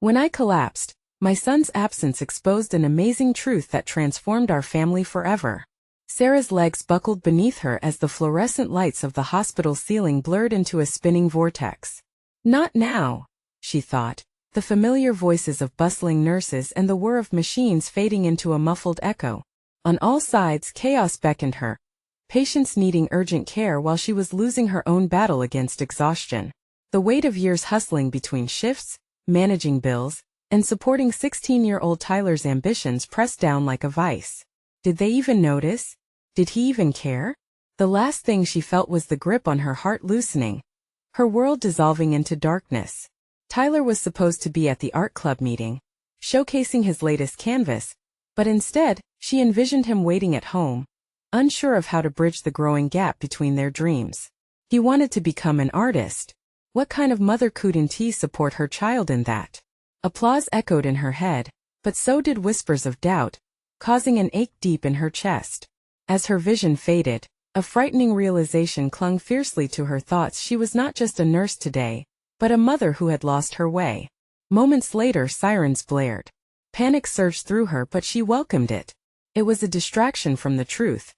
When I collapsed, my son's absence exposed an amazing truth that transformed our family forever. Sarah's legs buckled beneath her as the fluorescent lights of the hospital ceiling blurred into a spinning vortex. Not now, she thought, the familiar voices of bustling nurses and the whir of machines fading into a muffled echo. On all sides, chaos beckoned her, patients needing urgent care while she was losing her own battle against exhaustion. The weight of years hustling between shifts, managing bills, and supporting 16-year-old Tyler's ambitions pressed down like a vice. Did they even notice? Did he even care? The last thing she felt was the grip on her heart loosening, her world dissolving into darkness. Tyler was supposed to be at the art club meeting, showcasing his latest canvas, but instead, she envisioned him waiting at home, unsure of how to bridge the growing gap between their dreams. He wanted to become an artist. What kind of mother couldn't support her child in that? Applause echoed in her head, but so did whispers of doubt, causing an ache deep in her chest. As her vision faded, a frightening realization clung fiercely to her thoughts. She was not just a nurse today, but a mother who had lost her way. Moments later, sirens blared. Panic surged through her, but she welcomed it. It was a distraction from the truth.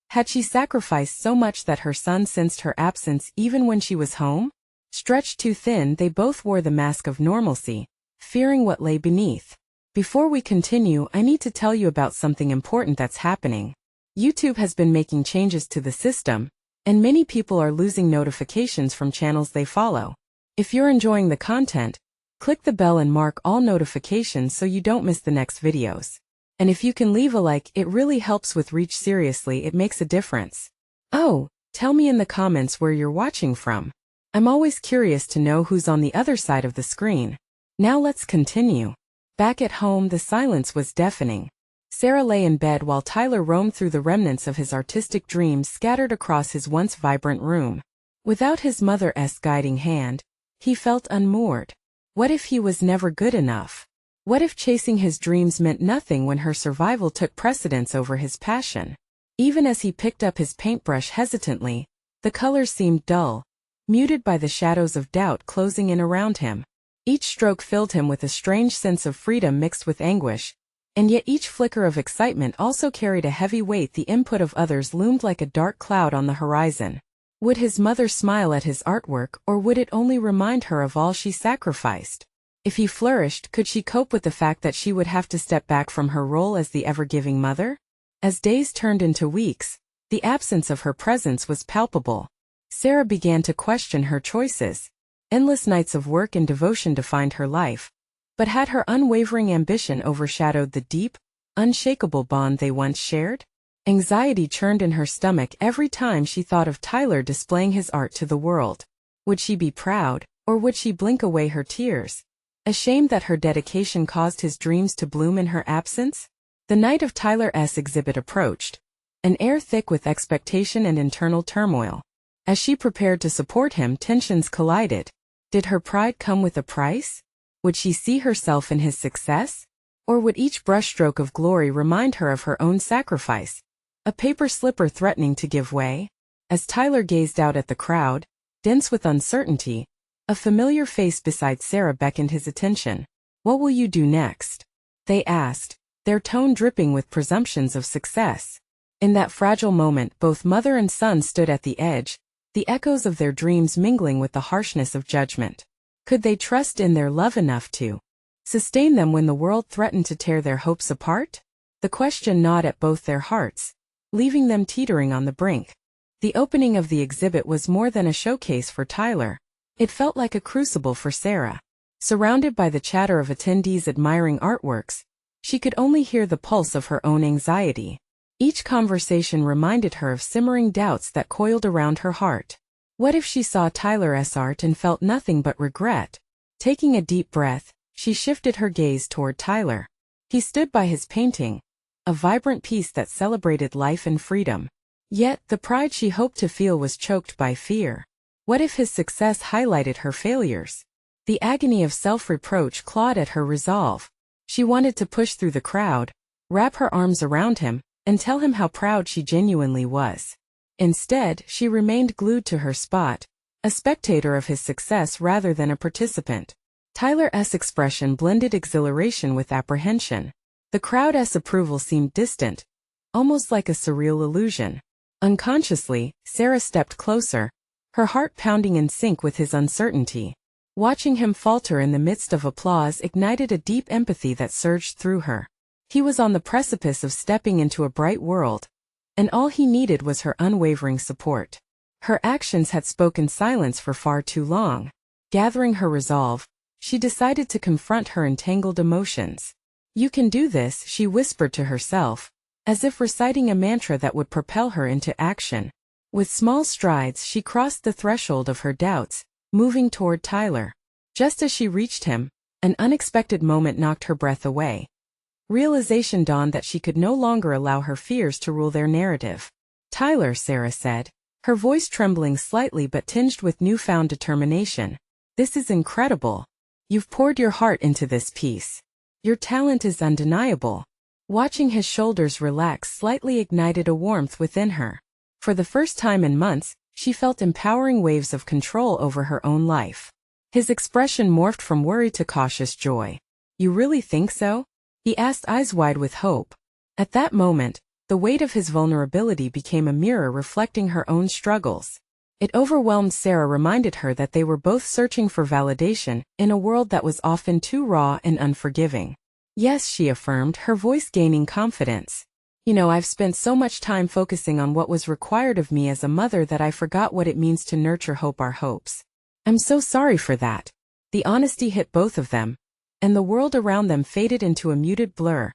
Had she sacrificed so much that her son sensed her absence even when she was home? Stretched too thin, they both wore the mask of normalcy, fearing what lay beneath. Before we continue, I need to tell you about something important that's happening. YouTube has been making changes to the system, and many people are losing notifications from channels they follow. If you're enjoying the content, click the bell and mark all notifications so you don't miss the next videos. And if you can leave a like, it really helps with reach. Seriously, it makes a difference. Oh, tell me in the comments where you're watching from. I'm always curious to know who's on the other side of the screen. Now let's continue. Back at home, the silence was deafening. Sarah lay in bed while Tyler roamed through the remnants of his artistic dreams scattered across his once vibrant room. Without his mother's guiding hand, he felt unmoored. What if he was never good enough? What if chasing his dreams meant nothing when her survival took precedence over his passion? Even as he picked up his paintbrush hesitantly, the colors seemed dull, muted by the shadows of doubt closing in around him. Each stroke filled him with a strange sense of freedom mixed with anguish, and yet each flicker of excitement also carried a heavy weight. The input of others loomed like a dark cloud on the horizon. Would his mother smile at his artwork, or would it only remind her of all she sacrificed? If he flourished, could she cope with the fact that she would have to step back from her role as the ever-giving mother? As days turned into weeks, the absence of her presence was palpable. Sarah began to question her choices. Endless nights of work and devotion defined her life, but had her unwavering ambition overshadowed the deep, unshakable bond they once shared? Anxiety churned in her stomach every time she thought of Tyler displaying his art to the world. Would she be proud, or would she blink away her tears, ashamed that her dedication caused his dreams to bloom in her absence? The night of Tyler's exhibit approached, an air thick with expectation and internal turmoil. As she prepared to support him, tensions collided. Did her pride come with a price? Would she see herself in his success? Or would each brushstroke of glory remind her of her own sacrifice? A paper slipper threatening to give way? As Tyler gazed out at the crowd, dense with uncertainty, a familiar face beside Sarah beckoned his attention. "What will you do next?" they asked, their tone dripping with presumptions of success. In that fragile moment, both mother and son stood at the edge, the echoes of their dreams mingling with the harshness of judgment. Could they trust in their love enough to sustain them when the world threatened to tear their hopes apart? The question gnawed at both their hearts, leaving them teetering on the brink. The opening of the exhibit was more than a showcase for Tyler. It felt like a crucible for Sarah. Surrounded by the chatter of attendees admiring artworks, she could only hear the pulse of her own anxiety. Each conversation reminded her of simmering doubts that coiled around her heart. What if she saw Tyler's art and felt nothing but regret? Taking a deep breath, she shifted her gaze toward Tyler. He stood by his painting, a vibrant piece that celebrated life and freedom. Yet, the pride she hoped to feel was choked by fear. What if his success highlighted her failures? The agony of self-reproach clawed at her resolve. She wanted to push through the crowd, wrap her arms around him, and tell him how proud she genuinely was. Instead, she remained glued to her spot, a spectator of his success rather than a participant. Tyler's expression blended exhilaration with apprehension. The crowd's approval seemed distant, almost like a surreal illusion. Unconsciously, Sarah stepped closer, her heart pounding in sync with his uncertainty. Watching him falter in the midst of applause ignited a deep empathy that surged through her. He was on the precipice of stepping into a bright world, and all he needed was her unwavering support. Her actions had spoken silence for far too long. Gathering her resolve, she decided to confront her entangled emotions. "You can do this," she whispered to herself, as if reciting a mantra that would propel her into action. With small strides, she crossed the threshold of her doubts, moving toward Tyler. Just as she reached him, an unexpected moment knocked her breath away. Realization dawned that she could no longer allow her fears to rule their narrative. "Tyler," Sarah said, her voice trembling slightly but tinged with newfound determination. "This is incredible. You've poured your heart into this piece. Your talent is undeniable." Watching his shoulders relax slightly ignited a warmth within her. For the first time in months, she felt empowering waves of control over her own life. His expression morphed from worry to cautious joy. "You really think so?" he asked, eyes wide with hope. At that moment, the weight of his vulnerability became a mirror reflecting her own struggles. It overwhelmed Sarah, reminded her that they were both searching for validation in a world that was often too raw and unforgiving. "Yes," she affirmed, her voice gaining confidence. "I've spent so much time focusing on what was required of me as a mother that I forgot what it means to nurture our hopes. I'm so sorry for that." The honesty hit both of them, and the world around them faded into a muted blur,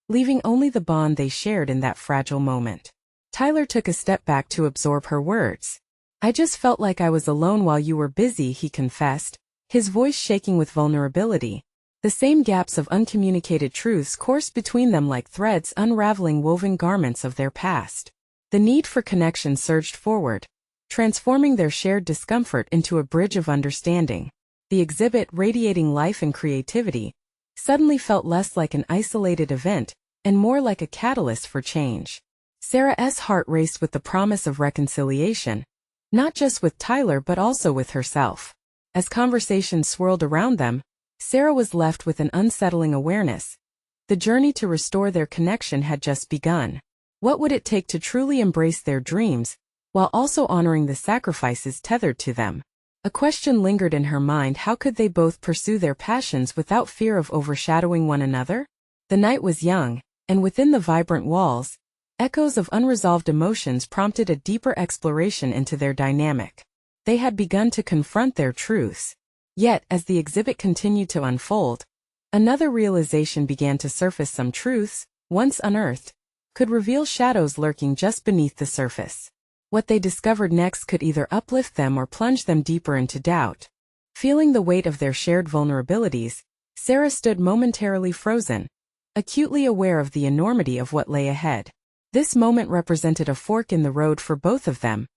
leaving only the bond they shared in that fragile moment. Tyler took a step back to absorb her words. "I just felt like I was alone while you were busy," he confessed, his voice shaking with vulnerability. The same gaps of uncommunicated truths coursed between them like threads unraveling woven garments of their past. The need for connection surged forward, transforming their shared discomfort into a bridge of understanding. The exhibit, radiating life and creativity, suddenly felt less like an isolated event and more like a catalyst for change. Sarah's heart raced with the promise of reconciliation, not just with Tyler but also with herself. As conversations swirled around them, Sarah was left with an unsettling awareness. The journey to restore their connection had just begun. What would it take to truly embrace their dreams, while also honoring the sacrifices tethered to them? A question lingered in her mind: how could they both pursue their passions without fear of overshadowing one another? The night was young, and within the vibrant walls, echoes of unresolved emotions prompted a deeper exploration into their dynamic. They had begun to confront their truths. Yet, as the exhibit continued to unfold, another realization began to surface: some truths, once unearthed, could reveal shadows lurking just beneath the surface. What they discovered next could either uplift them or plunge them deeper into doubt. Feeling the weight of their shared vulnerabilities, Sarah stood momentarily frozen, acutely aware of the enormity of what lay ahead. This moment represented a fork in the road for both of them,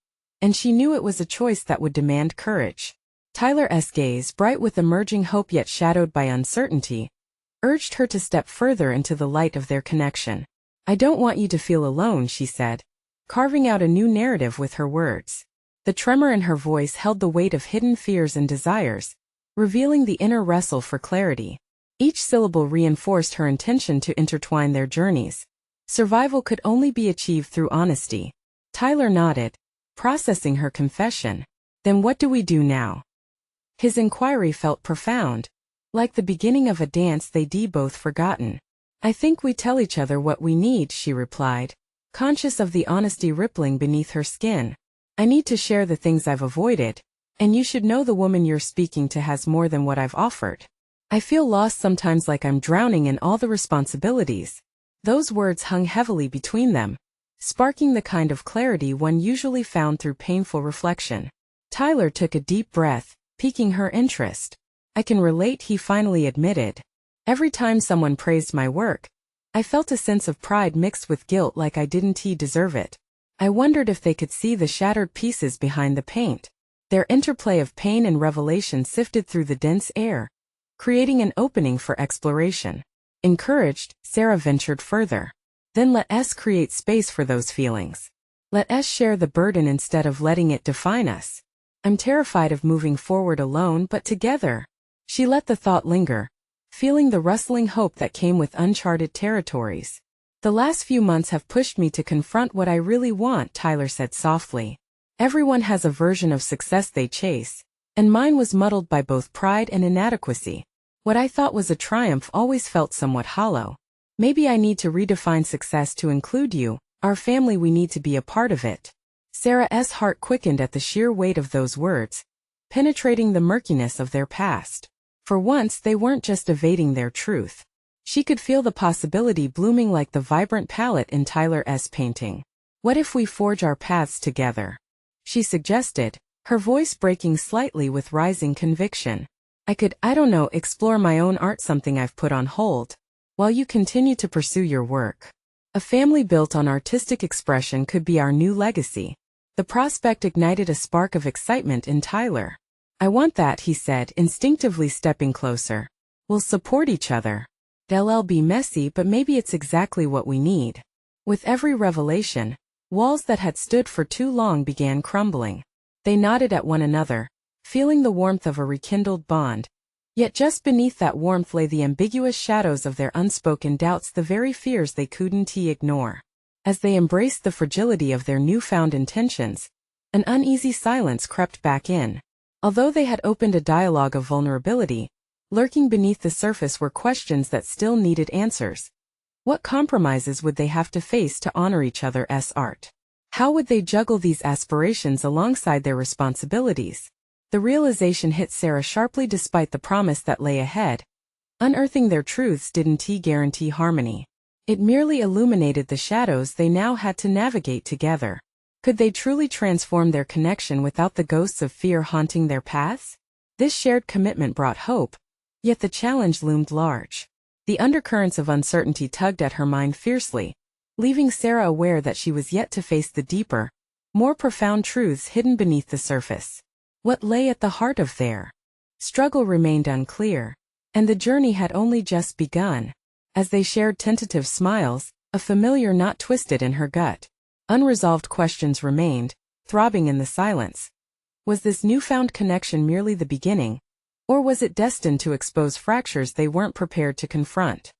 and she knew it was a choice that would demand courage. Tyler's gaze, bright with emerging hope yet shadowed by uncertainty, urged her to step further into the light of their connection. "I don't want you to feel alone," she said, carving out a new narrative with her words. The tremor in her voice held the weight of hidden fears and desires, revealing the inner wrestle for clarity. Each syllable reinforced her intention to intertwine their journeys. Survival could only be achieved through honesty. Tyler nodded, processing her confession. "Then what do we do now?" His inquiry felt profound, like the beginning of a dance they'd both forgotten. "I think we tell each other what we need," she replied, conscious of the honesty rippling beneath her skin. "I need to share the things I've avoided, and you should know the woman you're speaking to has more than what I've offered. I feel lost sometimes, like I'm drowning in all the responsibilities." Those words hung heavily between them, sparking the kind of clarity one usually found through painful reflection. Tyler took a deep breath, piquing her interest. "I can relate," he finally admitted. "Every time someone praised my work, I felt a sense of pride mixed with guilt, like I didn't deserve it. I wondered if they could see the shattered pieces behind the paint." Their interplay of pain and revelation sifted through the dense air, creating an opening for exploration. Encouraged, Sarah ventured further. "Then let us create space for those feelings. Let us share the burden instead of letting it define us. I'm terrified of moving forward alone, but together. She let the thought linger, feeling the rustling hope that came with uncharted territories. The last few months have pushed me to confront what I really want, Tyler said softly. Everyone has a version of success they chase, and mine was muddled by both pride and inadequacy. What I thought was a triumph always felt somewhat hollow. Maybe I need to redefine success to include you, our family. We need to be a part of it. Sarah's heart quickened at the sheer weight of those words, penetrating the murkiness of their past. For once they weren't just evading their truth. She could feel the possibility blooming like the vibrant palette in Tyler's painting. What if we forge our paths together? She suggested, her voice breaking slightly with rising conviction. I could, explore my own art, something I've put on hold, while you continue to pursue your work. A family built on artistic expression could be our new legacy. The prospect ignited a spark of excitement in Tyler. I want that, he said, instinctively stepping closer. We'll support each other. It'll be messy, but maybe it's exactly what we need. With every revelation, walls that had stood for too long began crumbling. They nodded at one another, feeling the warmth of a rekindled bond. Yet just beneath that warmth lay the ambiguous shadows of their unspoken doubts, the very fears they couldn't ignore. As they embraced the fragility of their newfound intentions, an uneasy silence crept back in. Although they had opened a dialogue of vulnerability, lurking beneath the surface were questions that still needed answers. What compromises would they have to face to honor each other's art? How would they juggle these aspirations alongside their responsibilities? The realization hit Sarah sharply despite the promise that lay ahead. Unearthing their truths didn't guarantee harmony. It merely illuminated the shadows they now had to navigate together. Could they truly transform their connection without the ghosts of fear haunting their paths? This shared commitment brought hope, yet the challenge loomed large. The undercurrents of uncertainty tugged at her mind fiercely, leaving Sarah aware that she was yet to face the deeper, more profound truths hidden beneath the surface. What lay at the heart of their struggle remained unclear, and the journey had only just begun. As they shared tentative smiles, a familiar knot twisted in her gut. Unresolved questions remained, throbbing in the silence. Was this newfound connection merely the beginning, or was it destined to expose fractures they weren't prepared to confront?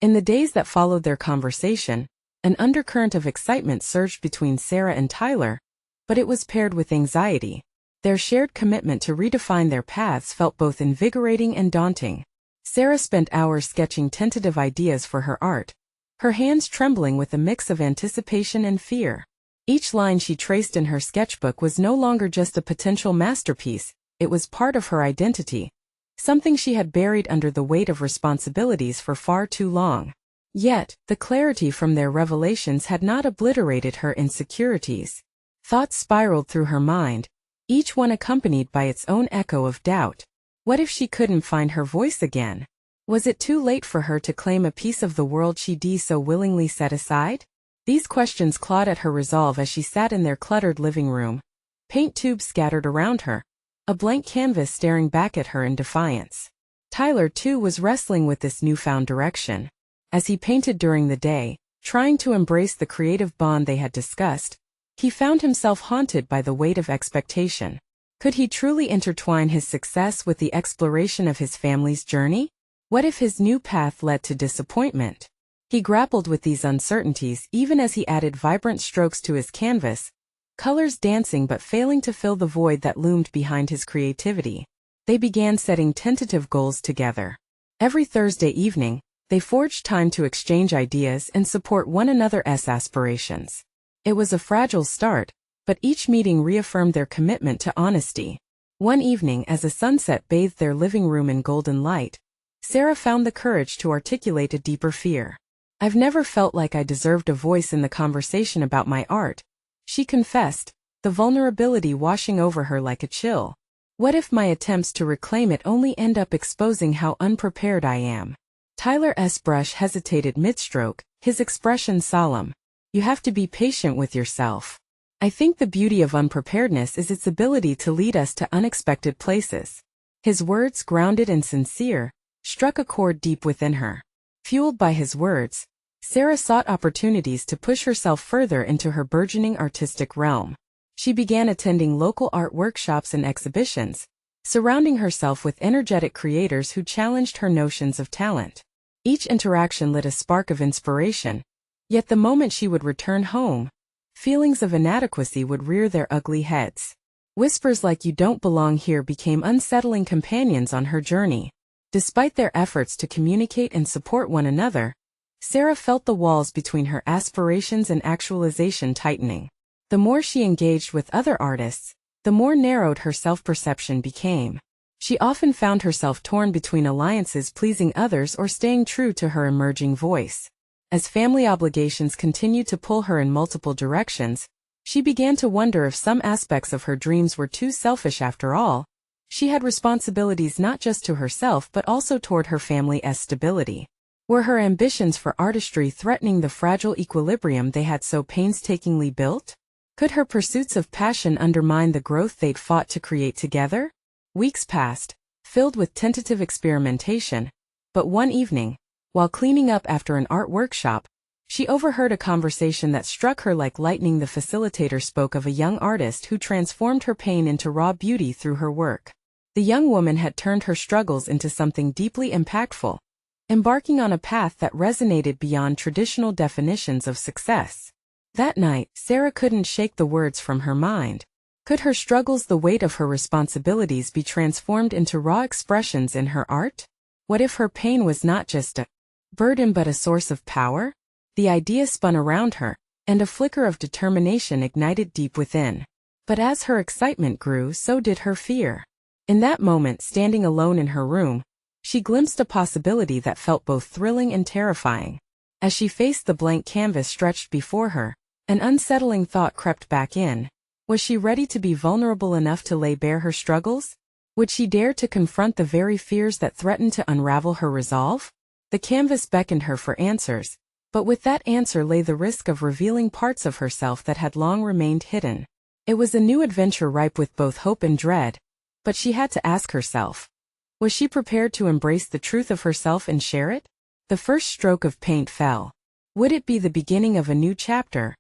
In the days that followed their conversation, an undercurrent of excitement surged between Sarah and Tyler, but it was paired with anxiety. Their shared commitment to redefine their paths felt both invigorating and daunting. Sarah spent hours sketching tentative ideas for her art, her hands trembling with a mix of anticipation and fear. Each line she traced in her sketchbook was no longer just a potential masterpiece, it was part of her identity, something she had buried under the weight of responsibilities for far too long. Yet, the clarity from their revelations had not obliterated her insecurities. Thoughts spiraled through her mind, each one accompanied by its own echo of doubt. What if she couldn't find her voice again? Was it too late for her to claim a piece of the world she'd so willingly set aside? These questions clawed at her resolve as she sat in their cluttered living room, paint tubes scattered around her, a blank canvas staring back at her in defiance. Tyler, too, was wrestling with this newfound direction. As he painted during the day, trying to embrace the creative bond they had discussed, he found himself haunted by the weight of expectation. Could he truly intertwine his success with the exploration of his family's journey? What if his new path led to disappointment? He grappled with these uncertainties even as he added vibrant strokes to his canvas, colors dancing but failing to fill the void that loomed behind his creativity. They began setting tentative goals together. Every Thursday evening, they forged time to exchange ideas and support one another's aspirations. It was a fragile start, but each meeting reaffirmed their commitment to honesty. One evening, as a sunset bathed their living room in golden light, Sarah found the courage to articulate a deeper fear. I've never felt like I deserved a voice in the conversation about my art, she confessed, the vulnerability washing over her like a chill. What if my attempts to reclaim it only end up exposing how unprepared I am? Tyler's brush hesitated mid-stroke, his expression solemn. You have to be patient with yourself. I think the beauty of unpreparedness is its ability to lead us to unexpected places. His words, grounded and sincere, struck a chord deep within her. Fueled by his words, Sarah sought opportunities to push herself further into her burgeoning artistic realm. She began attending local art workshops and exhibitions, surrounding herself with energetic creators who challenged her notions of talent. Each interaction lit a spark of inspiration, yet the moment she would return home, feelings of inadequacy would rear their ugly heads. Whispers like "you don't belong here" became unsettling companions on her journey. Despite their efforts to communicate and support one another, Sarah felt the walls between her aspirations and actualization tightening. The more she engaged with other artists, the more narrowed her self-perception became. She often found herself torn between alliances pleasing others or staying true to her emerging voice. As family obligations continued to pull her in multiple directions, she began to wonder if some aspects of her dreams were too selfish after all. She had responsibilities not just to herself but also toward her family's stability. Were her ambitions for artistry threatening the fragile equilibrium they had so painstakingly built? Could her pursuits of passion undermine the growth they'd fought to create together? Weeks passed, filled with tentative experimentation, but one evening, while cleaning up after an art workshop, she overheard a conversation that struck her like lightning. The facilitator spoke of a young artist who transformed her pain into raw beauty through her work. The young woman had turned her struggles into something deeply impactful, embarking on a path that resonated beyond traditional definitions of success. That night, Sarah couldn't shake the words from her mind. Could her struggles, the weight of her responsibilities, be transformed into raw expressions in her art? What if her pain was not just a burden but a source of power? The idea spun around her, and a flicker of determination ignited deep within. But as her excitement grew, so did her fear. In that moment, standing alone in her room, she glimpsed a possibility that felt both thrilling and terrifying. As she faced the blank canvas stretched before her, an unsettling thought crept back in. Was she ready to be vulnerable enough to lay bare her struggles? Would she dare to confront the very fears that threatened to unravel her resolve? The canvas beckoned her for answers, but with that answer lay the risk of revealing parts of herself that had long remained hidden. It was a new adventure ripe with both hope and dread, but she had to ask herself, was she prepared to embrace the truth of herself and share it? The first stroke of paint fell. Would it be the beginning of a new chapter,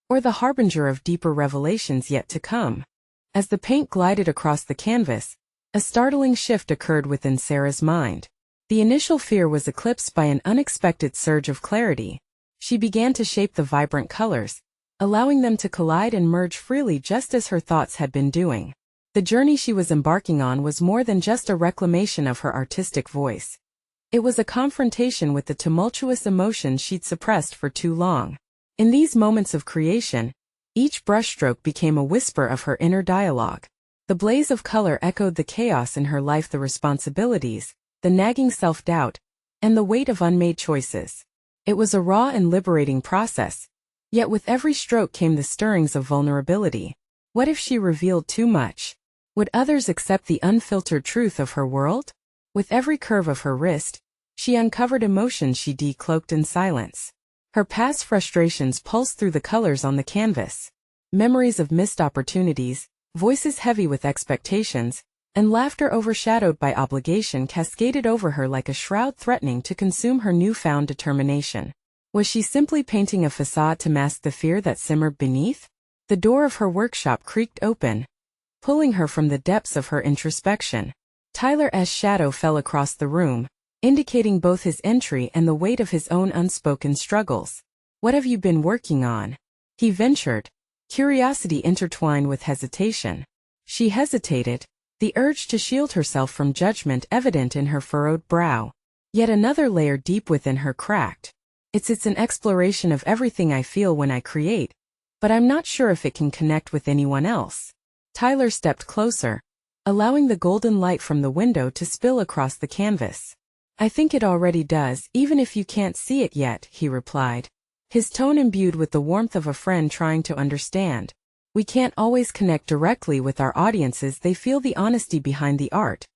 or the harbinger of deeper revelations yet to come? As the paint glided across the canvas, a startling shift occurred within Sarah's mind. The initial fear was eclipsed by an unexpected surge of clarity. She began to shape the vibrant colors, allowing them to collide and merge freely just as her thoughts had been doing. The journey she was embarking on was more than just a reclamation of her artistic voice. It was a confrontation with the tumultuous emotions she'd suppressed for too long. In these moments of creation, each brushstroke became a whisper of her inner dialogue. The blaze of color echoed the chaos in her life, the responsibilities, the nagging self-doubt, and the weight of unmade choices. It was a raw and liberating process, yet with every stroke came the stirrings of vulnerability. What if she revealed too much? Would others accept the unfiltered truth of her world? With every curve of her wrist, she uncovered emotions she decloaked in silence. Her past frustrations pulsed through the colors on the canvas. Memories of missed opportunities, voices heavy with expectations, and laughter overshadowed by obligation cascaded over her like a shroud threatening to consume her newfound determination. Was she simply painting a facade to mask the fear that simmered beneath? The door of her workshop creaked open, pulling her from the depths of her introspection. Tyler's shadow fell across the room, indicating both his entry and the weight of his own unspoken struggles. "What have you been working on?" he ventured, curiosity intertwined with hesitation. She hesitated, the urge to shield herself from judgment evident in her furrowed brow. Yet another layer deep within her cracked. It's an exploration of everything I feel when I create, but I'm not sure if it can connect with anyone else." Tyler stepped closer, allowing the golden light from the window to spill across the canvas. "I think it already does, even if you can't see it yet," he replied, his tone imbued with the warmth of a friend trying to understand. "We can't always connect directly with our audiences. They feel the honesty behind the art,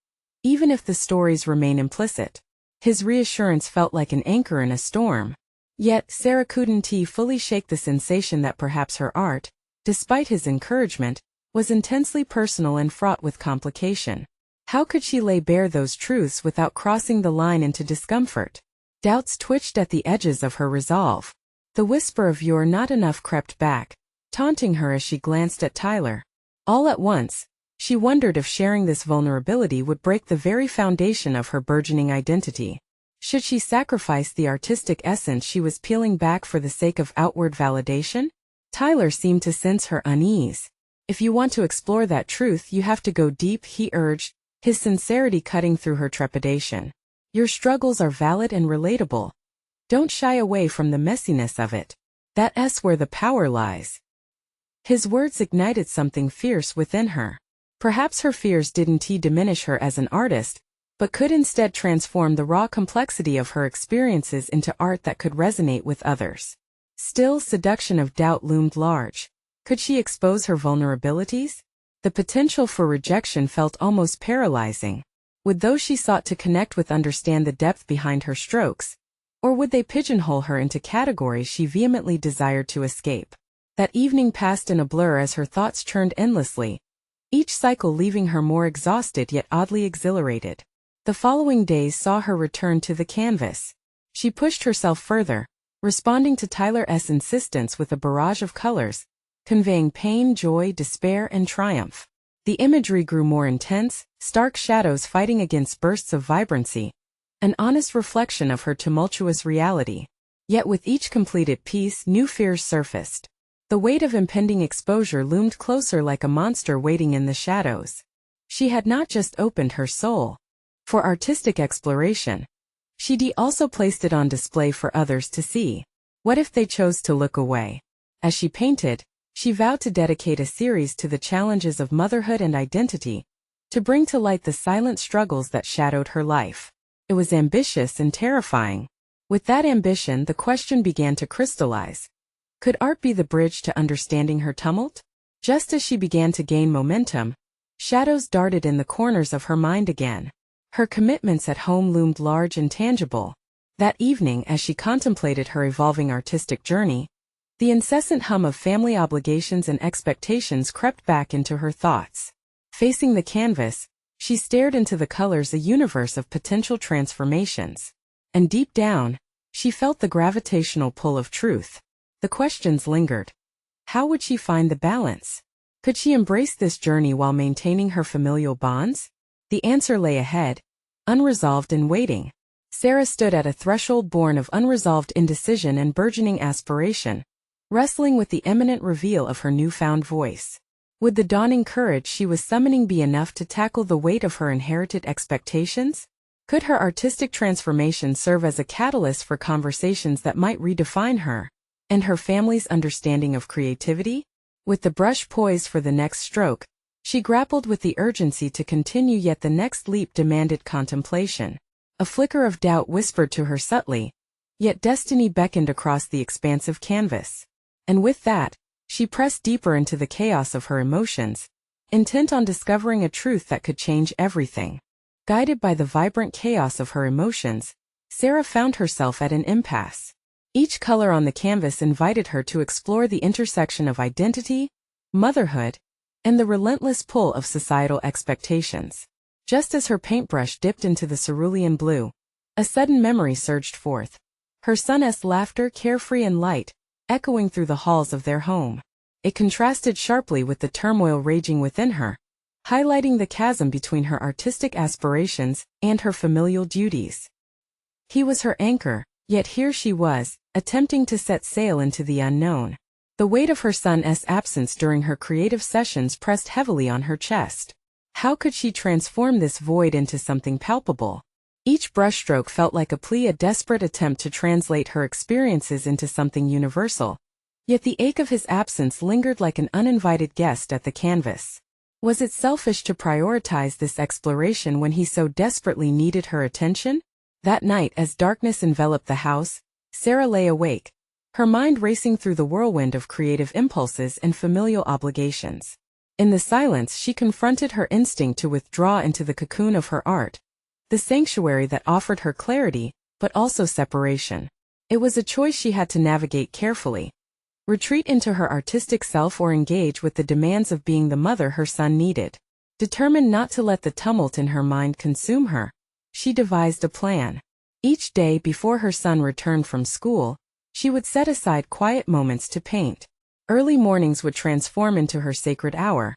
even if the stories remain implicit." His reassurance felt like an anchor in a storm. Yet Sarah couldn't fully shake the sensation that perhaps her art, despite his encouragement, was intensely personal and fraught with complication. How could she lay bare those truths without crossing the line into discomfort? Doubts twitched at the edges of her resolve. The whisper of "you're not enough" crept back, taunting her as she glanced at Tyler. All at once, She wondered if sharing this vulnerability would break the very foundation of her burgeoning identity. Should she sacrifice the artistic essence she was peeling back for the sake of outward validation? Tyler seemed to sense her unease. "If you want to explore that truth, you have to go deep," he urged, his sincerity cutting through her trepidation. "Your struggles are valid and relatable. Don't shy away from the messiness of it. That's where the power lies." His words ignited something fierce within her. Perhaps her fears didn't diminish her as an artist, but could instead transform the raw complexity of her experiences into art that could resonate with others. Still, seduction of doubt loomed large. Could she expose her vulnerabilities? The potential for rejection felt almost paralyzing. Would those she sought to connect with understand the depth behind her strokes? Or would they pigeonhole her into categories she vehemently desired to escape? That evening passed in a blur as her thoughts churned endlessly, each cycle leaving her more exhausted yet oddly exhilarated. The following days saw her return to the canvas. She pushed herself further, responding to Tyler's insistence with a barrage of colors, conveying pain, joy, despair, and triumph. The imagery grew more intense, stark shadows fighting against bursts of vibrancy, an honest reflection of her tumultuous reality. Yet with each completed piece, new fears surfaced. The weight of impending exposure loomed closer like a monster waiting in the shadows. She had not just opened her soul for artistic exploration. She'd also placed it on display for others to see. What if they chose to look away? As she painted, she vowed to dedicate a series to the challenges of motherhood and identity, to bring to light the silent struggles that shadowed her life. It was ambitious and terrifying. With that ambition, the question began to crystallize. Could art be the bridge to understanding her tumult? Just as she began to gain momentum, shadows darted in the corners of her mind again. Her commitments at home loomed large and tangible. That evening, as she contemplated her evolving artistic journey, the incessant hum of family obligations and expectations crept back into her thoughts. Facing the canvas, she stared into the colors, a universe of potential transformations. And deep down, she felt the gravitational pull of truth. The questions lingered. How would she find the balance? Could she embrace this journey while maintaining her familial bonds? The answer lay ahead, unresolved and waiting. Sarah stood at a threshold born of unresolved indecision and burgeoning aspiration, wrestling with the imminent reveal of her newfound voice. Would the dawning courage she was summoning be enough to tackle the weight of her inherited expectations? Could her artistic transformation serve as a catalyst for conversations that might redefine her and her family's understanding of creativity? With the brush poised for the next stroke, she grappled with the urgency to continue, yet the next leap demanded contemplation. A flicker of doubt whispered to her subtly, yet destiny beckoned across the expansive canvas. And with that, she pressed deeper into the chaos of her emotions, intent on discovering a truth that could change everything. Guided by the vibrant chaos of her emotions, Sarah found herself at an impasse. Each color on the canvas invited her to explore the intersection of identity, motherhood, and the relentless pull of societal expectations. Just as her paintbrush dipped into the cerulean blue, a sudden memory surged forth. Her son's laughter, carefree and light, echoing through the halls of their home. It contrasted sharply with the turmoil raging within her, highlighting the chasm between her artistic aspirations and her familial duties. He was her anchor, yet here she was, attempting to set sail into the unknown. The weight of her son's absence during her creative sessions pressed heavily on her chest. How could she transform this void into something palpable? Each brushstroke felt like a plea, a desperate attempt to translate her experiences into something universal. Yet the ache of his absence lingered like an uninvited guest at the canvas. Was it selfish to prioritize this exploration when he so desperately needed her attention? That night, as darkness enveloped the house, Sarah lay awake, her mind racing through the whirlwind of creative impulses and familial obligations. In the silence, she confronted her instinct to withdraw into the cocoon of her art, the sanctuary that offered her clarity, but also separation. It was a choice she had to navigate carefully. Retreat into her artistic self or engage with the demands of being the mother her son needed. Determined not to let the tumult in her mind consume her, she devised a plan. Each day before her son returned from school, she would set aside quiet moments to paint. Early mornings would transform into her sacred hour,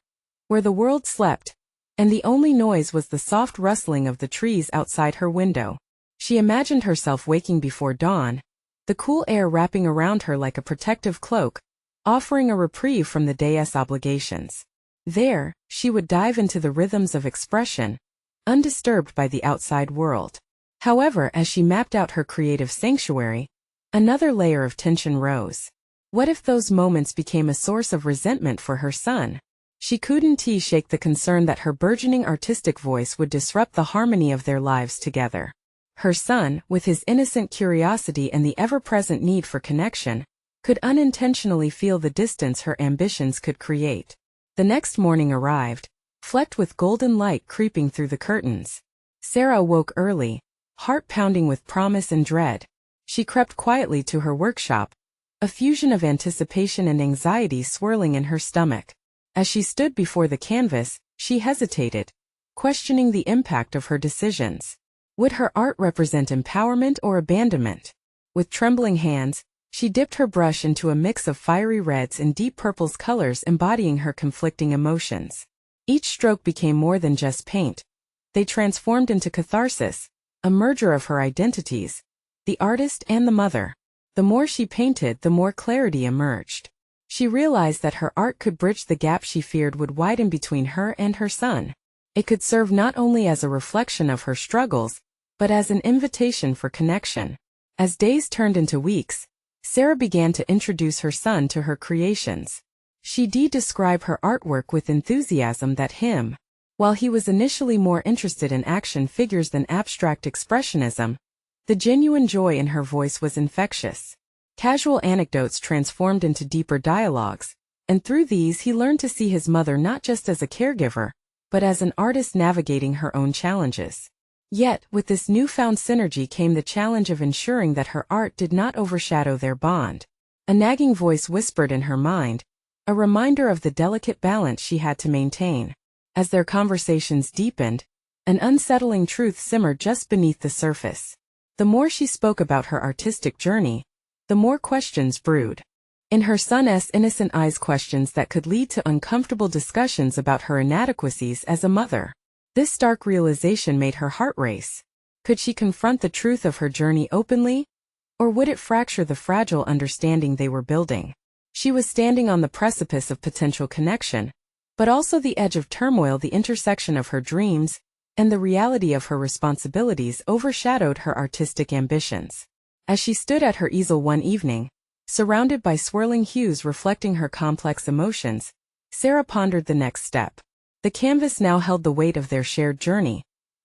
where the world slept, and the only noise was the soft rustling of the trees outside her window. She imagined herself waking before dawn, the cool air wrapping around her like a protective cloak, offering a reprieve from the day's obligations. There, she would dive into the rhythms of expression, undisturbed by the outside world. However, as she mapped out her creative sanctuary, another layer of tension rose. What if those moments became a source of resentment for her son? She couldn't shake the concern that her burgeoning artistic voice would disrupt the harmony of their lives together. Her son, with his innocent curiosity and the ever-present need for connection, could unintentionally feel the distance her ambitions could create. The next morning arrived, flecked with golden light creeping through the curtains. Sarah awoke early, heart pounding with promise and dread. She crept quietly to her workshop, a fusion of anticipation and anxiety swirling in her stomach. As she stood before the canvas, she hesitated, questioning the impact of her decisions. Would her art represent empowerment or abandonment? With trembling hands, she dipped her brush into a mix of fiery reds and deep purples, colors embodying her conflicting emotions. Each stroke became more than just paint. They transformed into catharsis, a merger of her identities, the artist and the mother. The more she painted, the more clarity emerged. She realized that her art could bridge the gap she feared would widen between her and her son. It could serve not only as a reflection of her struggles, but as an invitation for connection. As days turned into weeks, Sarah began to introduce her son to her creations. She described her artwork with enthusiasm that while he was initially more interested in action figures than abstract expressionism, the genuine joy in her voice was infectious. Casual anecdotes transformed into deeper dialogues, and through these he learned to see his mother not just as a caregiver, but as an artist navigating her own challenges. Yet, with this newfound synergy came the challenge of ensuring that her art did not overshadow their bond. A nagging voice whispered in her mind, a reminder of the delicate balance she had to maintain. As their conversations deepened, an unsettling truth simmered just beneath the surface. The more she spoke about her artistic journey, the more questions brewed. In her son's innocent eyes, questions that could lead to uncomfortable discussions about her inadequacies as a mother. This stark realization made her heart race. Could she confront the truth of her journey openly? Or would it fracture the fragile understanding they were building? She was standing on the precipice of potential connection, but also the edge of turmoil. The intersection of her dreams and the reality of her responsibilities overshadowed her artistic ambitions. As she stood at her easel one evening, surrounded by swirling hues reflecting her complex emotions, Sarah pondered the next step. The canvas now held the weight of their shared journey,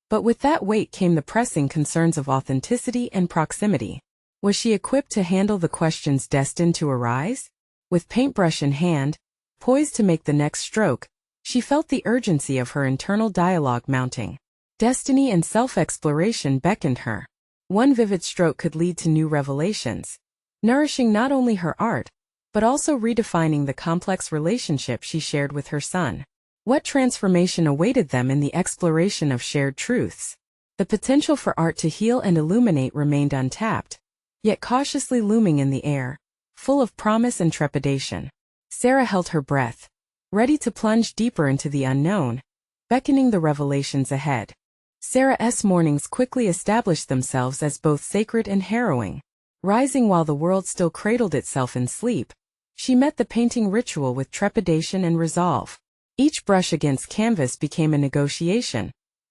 but with that weight came the pressing concerns of authenticity and proximity. Was she equipped to handle the questions destined to arise? With paintbrush in hand, poised to make the next stroke, she felt the urgency of her internal dialogue mounting. Destiny and self-exploration beckoned her. One vivid stroke could lead to new revelations, nourishing not only her art, but also redefining the complex relationship she shared with her son. What transformation awaited them in the exploration of shared truths? The potential for art to heal and illuminate remained untapped, yet cautiously looming in the air, full of promise and trepidation. Sarah held her breath, ready to plunge deeper into the unknown, beckoning the revelations ahead. Sarah's mornings quickly established themselves as both sacred and harrowing. Rising while the world still cradled itself in sleep, she met the painting ritual with trepidation and resolve. Each brush against canvas became a negotiation,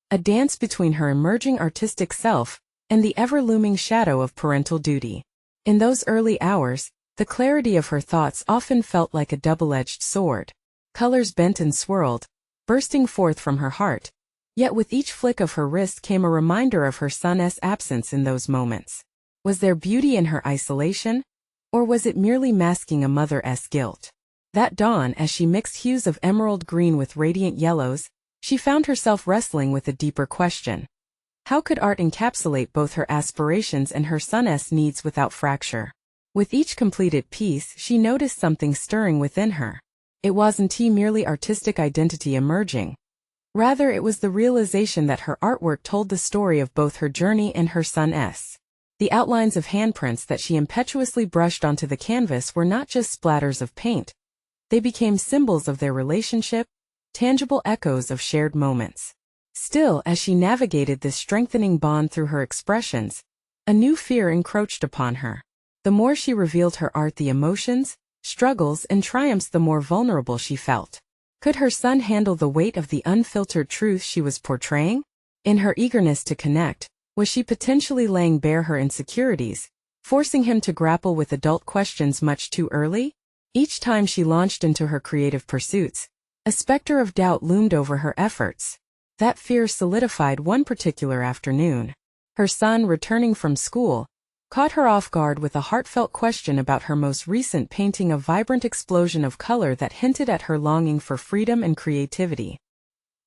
a dance between her emerging artistic self and the ever-looming shadow of parental duty. In those early hours, the clarity of her thoughts often felt like a double-edged sword. Colors bent and swirled, bursting forth from her heart. Yet with each flick of her wrist came a reminder of her son's absence in those moments. Was there beauty in her isolation? Or was it merely masking a mother's guilt? That dawn, as she mixed hues of emerald green with radiant yellows, she found herself wrestling with a deeper question. How could art encapsulate both her aspirations and her son's needs without fracture? With each completed piece, she noticed something stirring within her. It wasn't merely artistic identity emerging. Rather, it was the realization that her artwork told the story of both her journey and her son's. The outlines of handprints that she impetuously brushed onto the canvas were not just splatters of paint. They became symbols of their relationship, tangible echoes of shared moments. Still, as she navigated this strengthening bond through her expressions, a new fear encroached upon her. The more she revealed her art, the emotions, struggles, and triumphs, the more vulnerable she felt. Could her son handle the weight of the unfiltered truth she was portraying? In her eagerness to connect, was she potentially laying bare her insecurities, forcing him to grapple with adult questions much too early? Each time she launched into her creative pursuits, a specter of doubt loomed over her efforts. That fear solidified one particular afternoon. Her son, returning from school, caught her off guard with a heartfelt question about her most recent painting, a vibrant explosion of color that hinted at her longing for freedom and creativity.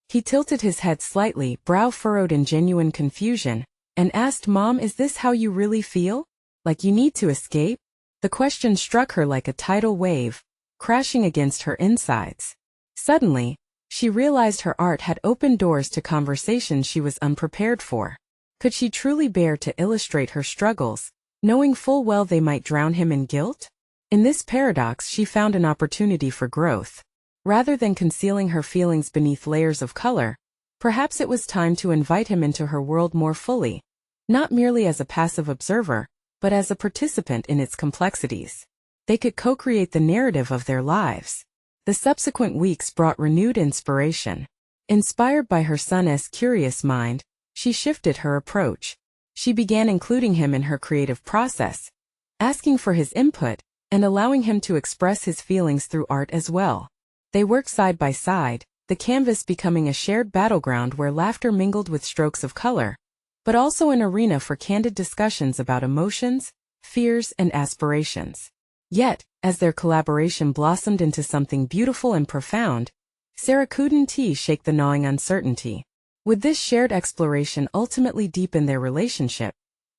He tilted his head slightly, brow furrowed in genuine confusion, and asked, "Mom, is this how you really feel? Like you need to escape?" The question struck her like a tidal wave, crashing against her insides. Suddenly, she realized her art had opened doors to conversations she was unprepared for. Could she truly bear to illustrate her struggles, knowing full well they might drown him in guilt? In this paradox, she found an opportunity for growth. Rather than concealing her feelings beneath layers of color, perhaps it was time to invite him into her world more fully, not merely as a passive observer, but as a participant in its complexities. They could co-create the narrative of their lives. The subsequent weeks brought renewed inspiration. Inspired by her son's curious mind, she shifted her approach. She began including him in her creative process, asking for his input, and allowing him to express his feelings through art as well. They worked side by side, the canvas becoming a shared battleground where laughter mingled with strokes of color, but also an arena for candid discussions about emotions, fears, and aspirations. Yet, as their collaboration blossomed into something beautiful and profound, Sarah couldn't shake the gnawing uncertainty. Would this shared exploration ultimately deepen their relationship,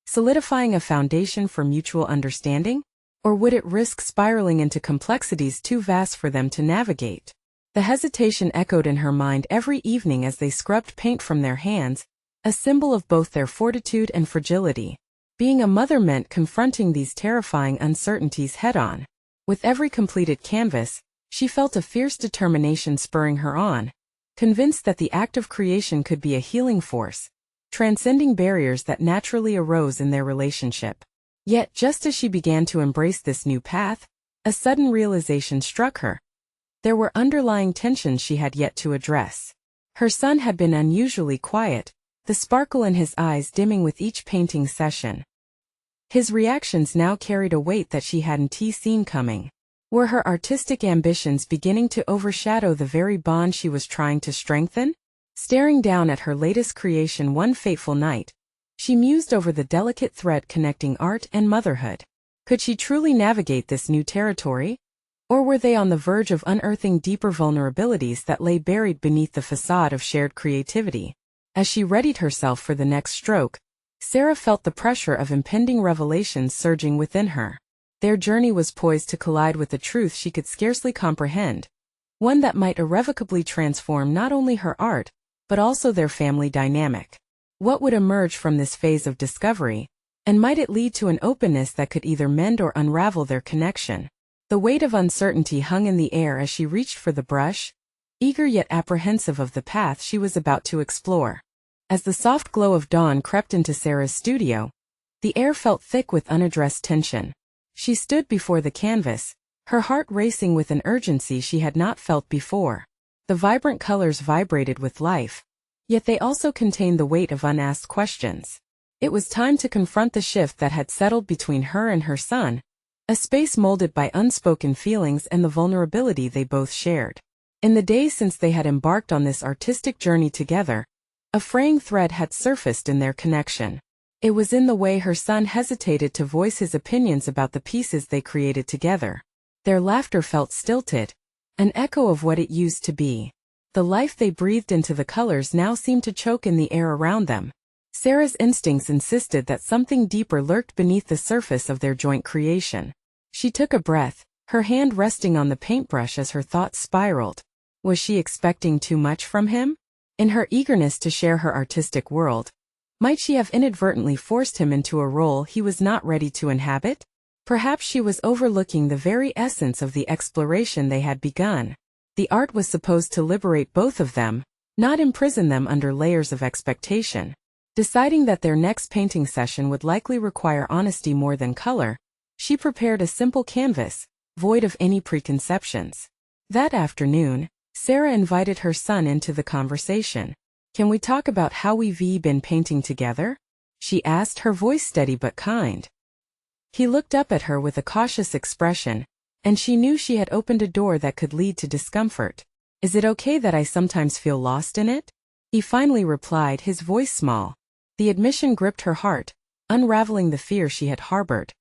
solidifying a foundation for mutual understanding? Or would it risk spiraling into complexities too vast for them to navigate? The hesitation echoed in her mind every evening as they scrubbed paint from their hands, a symbol of both their fortitude and fragility. Being a mother meant confronting these terrifying uncertainties head-on. With every completed canvas, she felt a fierce determination spurring her on, convinced that the act of creation could be a healing force, transcending barriers that naturally arose in their relationship. Yet, just as she began to embrace this new path, a sudden realization struck her. There were underlying tensions she had yet to address. Her son had been unusually quiet, the sparkle in his eyes dimming with each painting session. His reactions now carried a weight that she hadn't seen coming. Were her artistic ambitions beginning to overshadow the very bond she was trying to strengthen? Staring down at her latest creation one fateful night, she mused over the delicate thread connecting art and motherhood. Could she truly navigate this new territory? Or were they on the verge of unearthing deeper vulnerabilities that lay buried beneath the facade of shared creativity? As she readied herself for the next stroke, Sarah felt the pressure of impending revelations surging within her. Their journey was poised to collide with a truth she could scarcely comprehend, one that might irrevocably transform not only her art, but also their family dynamic. What would emerge from this phase of discovery, and might it lead to an openness that could either mend or unravel their connection? The weight of uncertainty hung in the air as she reached for the brush, eager yet apprehensive of the path she was about to explore. As the soft glow of dawn crept into Sarah's studio, the air felt thick with unaddressed tension. She stood before the canvas, her heart racing with an urgency she had not felt before. The vibrant colors vibrated with life, yet they also contained the weight of unasked questions. It was time to confront the shift that had settled between her and her son, a space molded by unspoken feelings and the vulnerability they both shared. In the days since they had embarked on this artistic journey together, a fraying thread had surfaced in their connection. It was in the way her son hesitated to voice his opinions about the pieces they created together. Their laughter felt stilted, an echo of what it used to be. The life they breathed into the colors now seemed to choke in the air around them. Sarah's instincts insisted that something deeper lurked beneath the surface of their joint creation. She took a breath, her hand resting on the paintbrush as her thoughts spiraled. Was she expecting too much from him? In her eagerness to share her artistic world, might she have inadvertently forced him into a role he was not ready to inhabit? Perhaps she was overlooking the very essence of the exploration they had begun. The art was supposed to liberate both of them, not imprison them under layers of expectation. Deciding that their next painting session would likely require honesty more than color, she prepared a simple canvas, void of any preconceptions. That afternoon, Sarah invited her son into the conversation. "Can we talk about how we've been painting together?" she asked, her voice steady but kind. He looked up at her with a cautious expression, and she knew she had opened a door that could lead to discomfort. "Is it okay that I sometimes feel lost in it?" he finally replied, his voice small. The admission gripped her heart, unraveling the fear she had harbored.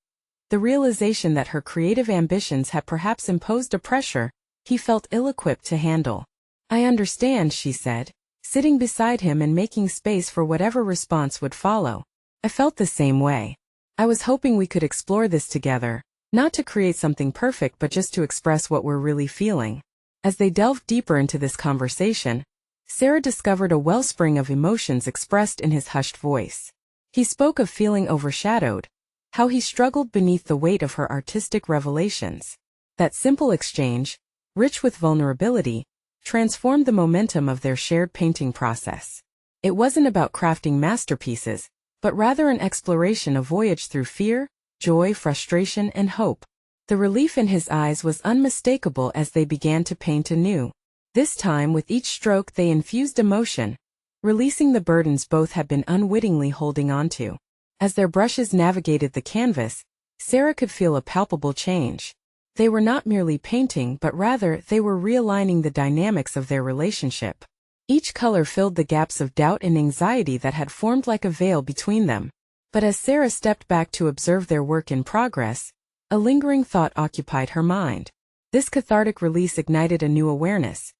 The realization that her creative ambitions had perhaps imposed a pressure he felt ill-equipped to handle. "I understand," she said, sitting beside him and making space for whatever response would follow. "I felt the same way. I was hoping we could explore this together, not to create something perfect but just to express what we're really feeling." As they delved deeper into this conversation, Sarah discovered a wellspring of emotions expressed in his hushed voice. He spoke of feeling overshadowed, how he struggled beneath the weight of her artistic revelations. That simple exchange, rich with vulnerability, transformed the momentum of their shared painting process. It wasn't about crafting masterpieces, but rather an exploration, a voyage through fear, joy, frustration, and hope. The relief in his eyes was unmistakable as they began to paint anew. This time, with each stroke they infused emotion, releasing the burdens both had been unwittingly holding onto. As their brushes navigated the canvas, Sarah could feel a palpable change. They were not merely painting, but rather they were realigning the dynamics of their relationship. Each color filled the gaps of doubt and anxiety that had formed like a veil between them. But as Sarah stepped back to observe their work in progress, a lingering thought occupied her mind. This cathartic release ignited a new awareness.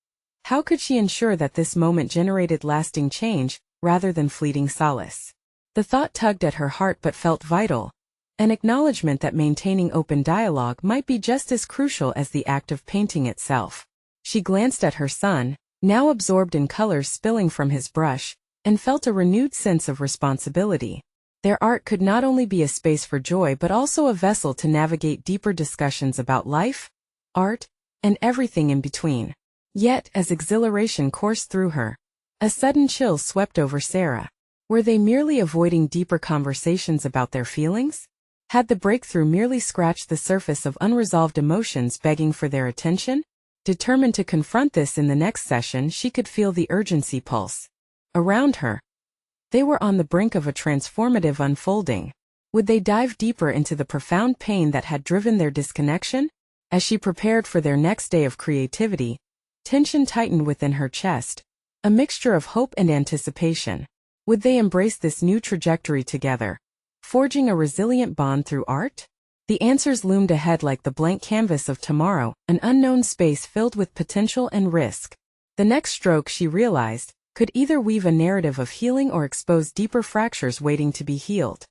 How could she ensure that this moment generated lasting change, rather than fleeting solace? The thought tugged at her heart but felt vital, an acknowledgement that maintaining open dialogue might be just as crucial as the act of painting itself. She glanced at her son, now absorbed in colors spilling from his brush, and felt a renewed sense of responsibility. Their art could not only be a space for joy but also a vessel to navigate deeper discussions about life, art, and everything in between. Yet, as exhilaration coursed through her, a sudden chill swept over Sarah. Were they merely avoiding deeper conversations about their feelings? Had the breakthrough merely scratched the surface of unresolved emotions begging for their attention? Determined to confront this in the next session, she could feel the urgency pulse around her. They were on the brink of a transformative unfolding. Would they dive deeper into the profound pain that had driven their disconnection? As she prepared for their next day of creativity, tension tightened within her chest, a mixture of hope and anticipation. Would they embrace this new trajectory together, forging a resilient bond through art? The answers loomed ahead like the blank canvas of tomorrow, an unknown space filled with potential and risk. The next stroke, she realized, could either weave a narrative of healing or expose deeper fractures waiting to be healed.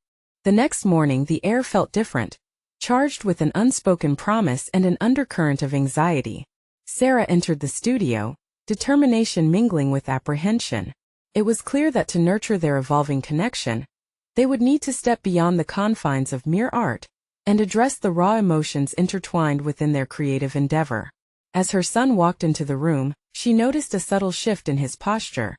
The next morning the air felt different, charged with an unspoken promise and an undercurrent of anxiety. Sarah entered the studio, determination mingling with apprehension. It was clear that to nurture their evolving connection, they would need to step beyond the confines of mere art and address the raw emotions intertwined within their creative endeavor. As her son walked into the room, she noticed a subtle shift in his posture.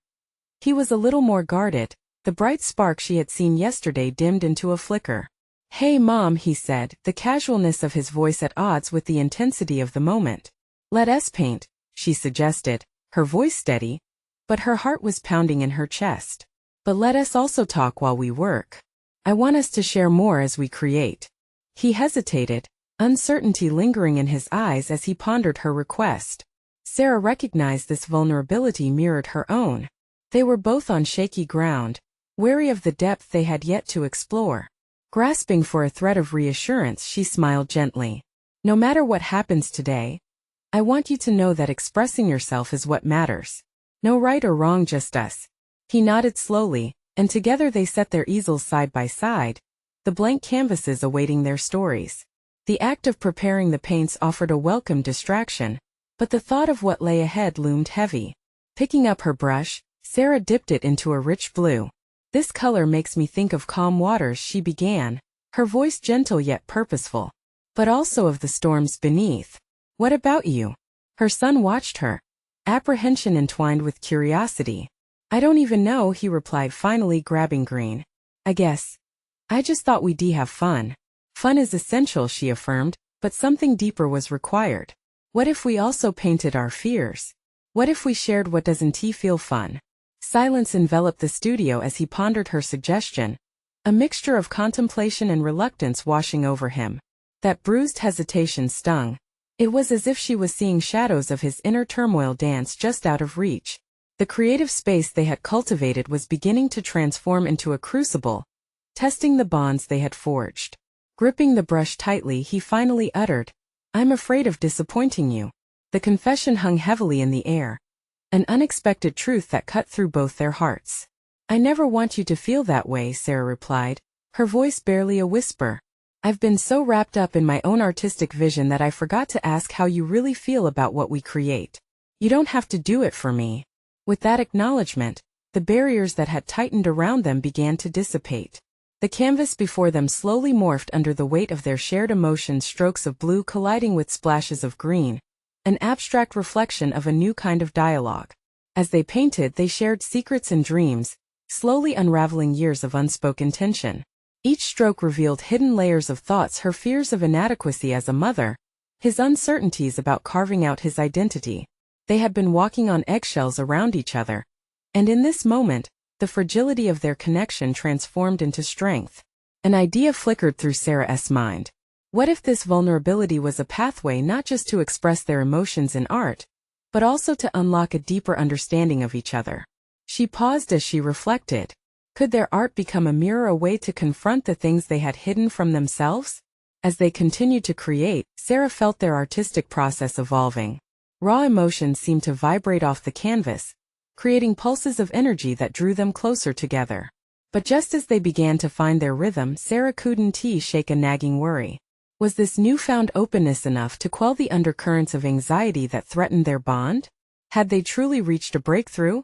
He was a little more guarded, the bright spark she had seen yesterday dimmed into a flicker. "Hey Mom," he said, the casualness of his voice at odds with the intensity of the moment. "Let us paint," she suggested, her voice steady, but her heart was pounding in her chest. "But let us also talk while we work. I want us to share more as we create." He hesitated, uncertainty lingering in his eyes as he pondered her request. Sarah recognized this vulnerability mirrored her own. They were both on shaky ground, wary of the depth they had yet to explore. Grasping for a thread of reassurance, she smiled gently. "No matter what happens today, I want you to know that expressing yourself is what matters. No right or wrong, just us." He nodded slowly, and together they set their easels side by side, the blank canvases awaiting their stories. The act of preparing the paints offered a welcome distraction, but the thought of what lay ahead loomed heavy. Picking up her brush, Sarah dipped it into a rich blue. "This color makes me think of calm waters," she began, her voice gentle yet purposeful. "But also of the storms beneath. What about you?" Her son watched her, apprehension entwined with curiosity. "I don't even know," he replied, finally grabbing green. I just thought we'd have fun." "Fun is essential," she affirmed, but something deeper was required. "What if we also painted our fears? What if we shared what doesn't feel fun?" Silence enveloped the studio as he pondered her suggestion, a mixture of contemplation and reluctance washing over him. That bruised hesitation stung. It was as if she was seeing shadows of his inner turmoil dance just out of reach. The creative space they had cultivated was beginning to transform into a crucible, testing the bonds they had forged. Gripping the brush tightly, he finally uttered, "I'm afraid of disappointing you." The confession hung heavily in the air, an unexpected truth that cut through both their hearts. "I never want you to feel that way," Sarah replied, her voice barely a whisper. "I've been so wrapped up in my own artistic vision that I forgot to ask how you really feel about what we create. You don't have to do it for me." With that acknowledgement, the barriers that had tightened around them began to dissipate. The canvas before them slowly morphed under the weight of their shared emotions, strokes of blue colliding with splashes of green, an abstract reflection of a new kind of dialogue. As they painted, they shared secrets and dreams, slowly unraveling years of unspoken tension. Each stroke revealed hidden layers of thoughts, her fears of inadequacy as a mother, his uncertainties about carving out his identity. They had been walking on eggshells around each other, and in this moment, the fragility of their connection transformed into strength. An idea flickered through Sarah's mind. What if this vulnerability was a pathway not just to express their emotions in art, but also to unlock a deeper understanding of each other? She paused as she reflected. Could their art become a mirror, a way to confront the things they had hidden from themselves? As they continued to create, Sarah felt their artistic process evolving. Raw emotions seemed to vibrate off the canvas, creating pulses of energy that drew them closer together. But just as they began to find their rhythm, Sarah couldn't shake a nagging worry. Was this newfound openness enough to quell the undercurrents of anxiety that threatened their bond? Had they truly reached a breakthrough?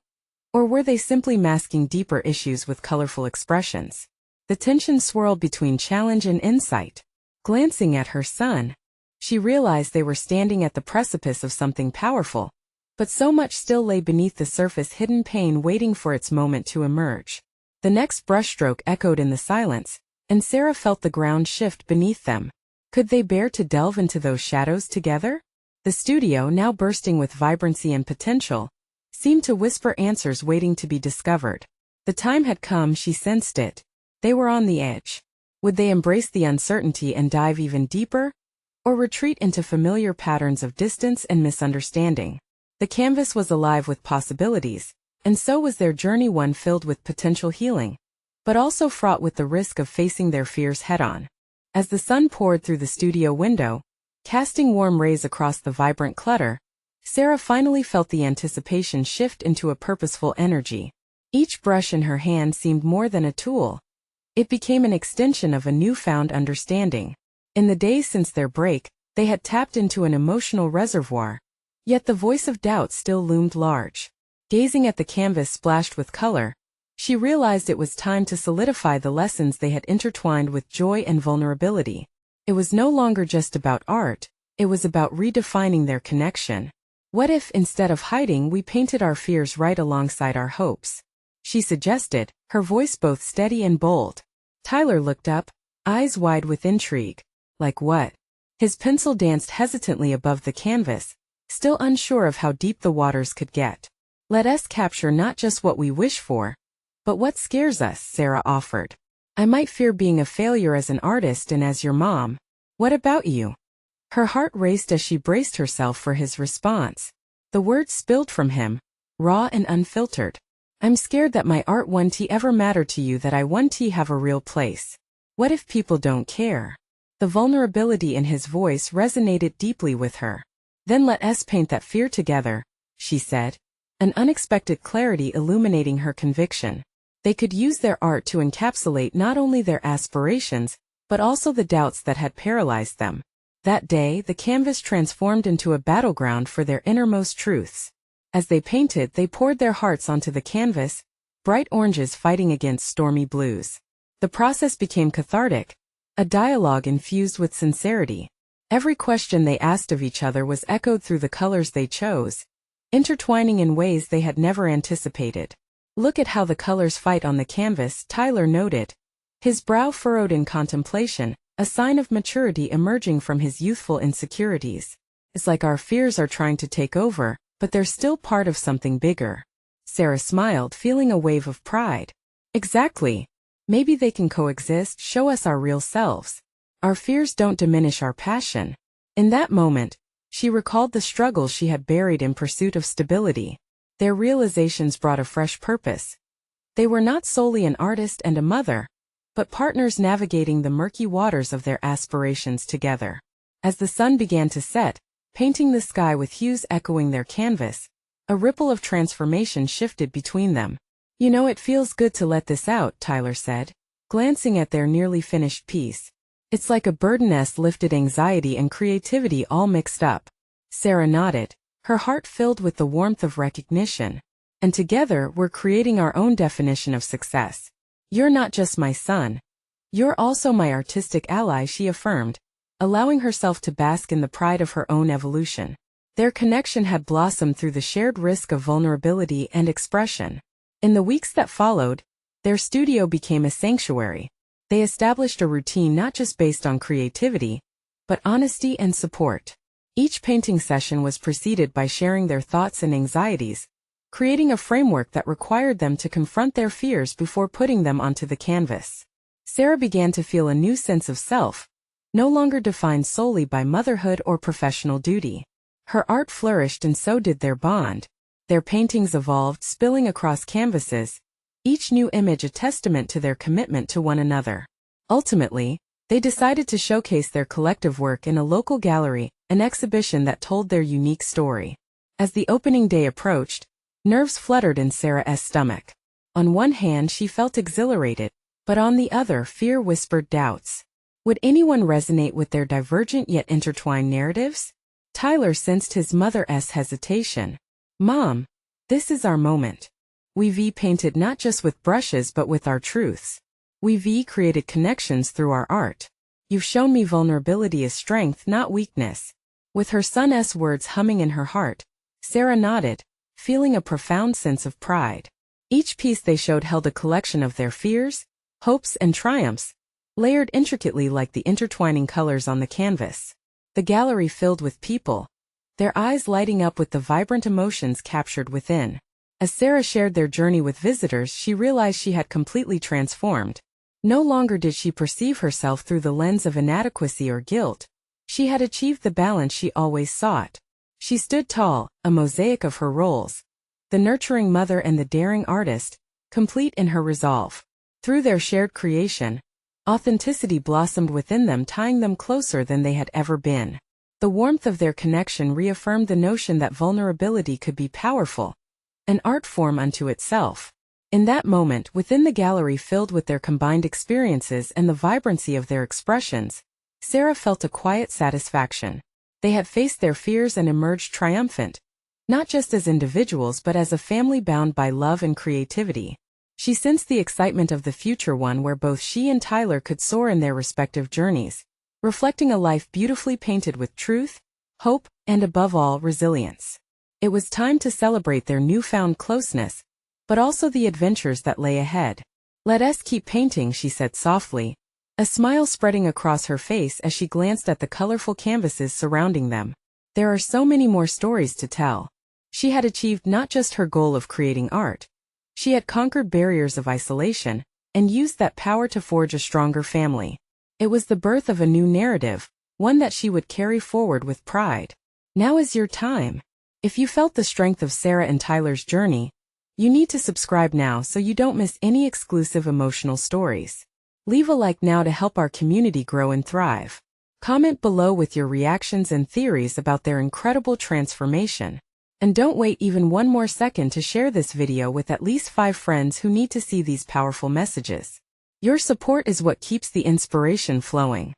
Or were they simply masking deeper issues with colorful expressions? The tension swirled between challenge and insight. Glancing at her son, she realized they were standing at the precipice of something powerful, but so much still lay beneath the surface, hidden pain waiting for its moment to emerge. The next brushstroke echoed in the silence, and Sarah felt the ground shift beneath them. Could they bear to delve into those shadows together? The studio, now bursting with vibrancy and potential, seemed to whisper answers waiting to be discovered. The time had come, she sensed it. They were on the edge. Would they embrace the uncertainty and dive even deeper, or retreat into familiar patterns of distance and misunderstanding? The canvas was alive with possibilities, and so was their journey, one filled with potential healing, but also fraught with the risk of facing their fears head-on. As the sun poured through the studio window, casting warm rays across the vibrant clutter, Sarah finally felt the anticipation shift into a purposeful energy. Each brush in her hand seemed more than a tool. It became an extension of a newfound understanding. In the days since their break, they had tapped into an emotional reservoir, yet the voice of doubt still loomed large. Gazing at the canvas splashed with color, she realized it was time to solidify the lessons they had intertwined with joy and vulnerability. It was no longer just about art, it was about redefining their connection. What if, instead of hiding, we painted our fears right alongside our hopes? She suggested, her voice both steady and bold. Tyler looked up, eyes wide with intrigue. Like what? His pencil danced hesitantly above the canvas, still unsure of how deep the waters could get. Let us capture not just what we wish for, but what scares us, Sarah offered. I might fear being a failure as an artist and as your mom. What about you? Her heart raced as she braced herself for his response. The words spilled from him, raw and unfiltered. I'm scared that my art won't ever matter to you, that I won't have a real place. What if people don't care? The vulnerability in his voice resonated deeply with her. Then let us paint that fear together, she said, an unexpected clarity illuminating her conviction. They could use their art to encapsulate not only their aspirations, but also the doubts that had paralyzed them. That day, the canvas transformed into a battleground for their innermost truths. As they painted, they poured their hearts onto the canvas, bright oranges fighting against stormy blues. The process became cathartic, a dialogue infused with sincerity. Every question they asked of each other was echoed through the colors they chose, intertwining in ways they had never anticipated. "Look at how the colors fight on the canvas," Tyler noted, his brow furrowed in contemplation, a sign of maturity emerging from his youthful insecurities. "It's like our fears are trying to take over, but they're still part of something bigger." Sarah smiled, feeling a wave of pride. "Exactly. Maybe they can coexist, show us our real selves. Our fears don't diminish our passion." In that moment, she recalled the struggles she had buried in pursuit of stability. Their realizations brought a fresh purpose. They were not solely an artist and a mother, but partners navigating the murky waters of their aspirations together. As the sun began to set, painting the sky with hues echoing their canvas, a ripple of transformation shifted between them. "You know, it feels good to let this out," Tyler said, glancing at their nearly finished piece. "It's like a burden has lifted, anxiety and creativity all mixed up." Sarah nodded, her heart filled with the warmth of recognition. "And together we're creating our own definition of success. You're not just my son. You're also my artistic ally," she affirmed, allowing herself to bask in the pride of her own evolution. Their connection had blossomed through the shared risk of vulnerability and expression. In the weeks that followed, their studio became a sanctuary. They established a routine not just based on creativity, but honesty and support. Each painting session was preceded by sharing their thoughts and anxieties, creating a framework that required them to confront their fears before putting them onto the canvas. Sarah began to feel a new sense of self, no longer defined solely by motherhood or professional duty. Her art flourished and so did their bond. Their paintings evolved, spilling across canvases, each new image a testament to their commitment to one another. Ultimately, they decided to showcase their collective work in a local gallery, an exhibition that told their unique story. As the opening day approached, nerves fluttered in Sarah's stomach. On one hand, she felt exhilarated, but on the other, fear whispered doubts. Would anyone resonate with their divergent yet intertwined narratives? Tyler sensed his mother's hesitation. "Mom, this is our moment. We've painted not just with brushes but with our truths. We've created connections through our art. You've shown me vulnerability is strength, not weakness." With her son's words humming in her heart, Sarah nodded, feeling a profound sense of pride. Each piece they showed held a collection of their fears, hopes and triumphs, layered intricately like the intertwining colors on the canvas. The gallery filled with people, their eyes lighting up with the vibrant emotions captured within. As Sarah shared their journey with visitors, she realized she had completely transformed. No longer did she perceive herself through the lens of inadequacy or guilt. She had achieved the balance she always sought. She stood tall, a mosaic of her roles, the nurturing mother and the daring artist, complete in her resolve. Through their shared creation, authenticity blossomed within them, tying them closer than they had ever been. The warmth of their connection reaffirmed the notion that vulnerability could be powerful, an art form unto itself. In that moment, within the gallery filled with their combined experiences and the vibrancy of their expressions, Sarah felt a quiet satisfaction. They had faced their fears and emerged triumphant, not just as individuals but as a family bound by love and creativity. She sensed the excitement of the future, one where both she and Tyler could soar in their respective journeys, reflecting a life beautifully painted with truth, hope, and above all, resilience. It was time to celebrate their newfound closeness, but also the adventures that lay ahead. "Let us keep painting," she said softly, a smile spreading across her face as she glanced at the colorful canvases surrounding them. There are so many more stories to tell. She had achieved not just her goal of creating art. She had conquered barriers of isolation and used that power to forge a stronger family. It was the birth of a new narrative, one that she would carry forward with pride. Now is your time. If you felt the strength of Sarah and Tyler's journey, you need to subscribe now so you don't miss any exclusive emotional stories. Leave a like now to help our community grow and thrive. Comment below with your reactions and theories about their incredible transformation. And don't wait even one more second to share this video with at least 5 friends who need to see these powerful messages. Your support is what keeps the inspiration flowing.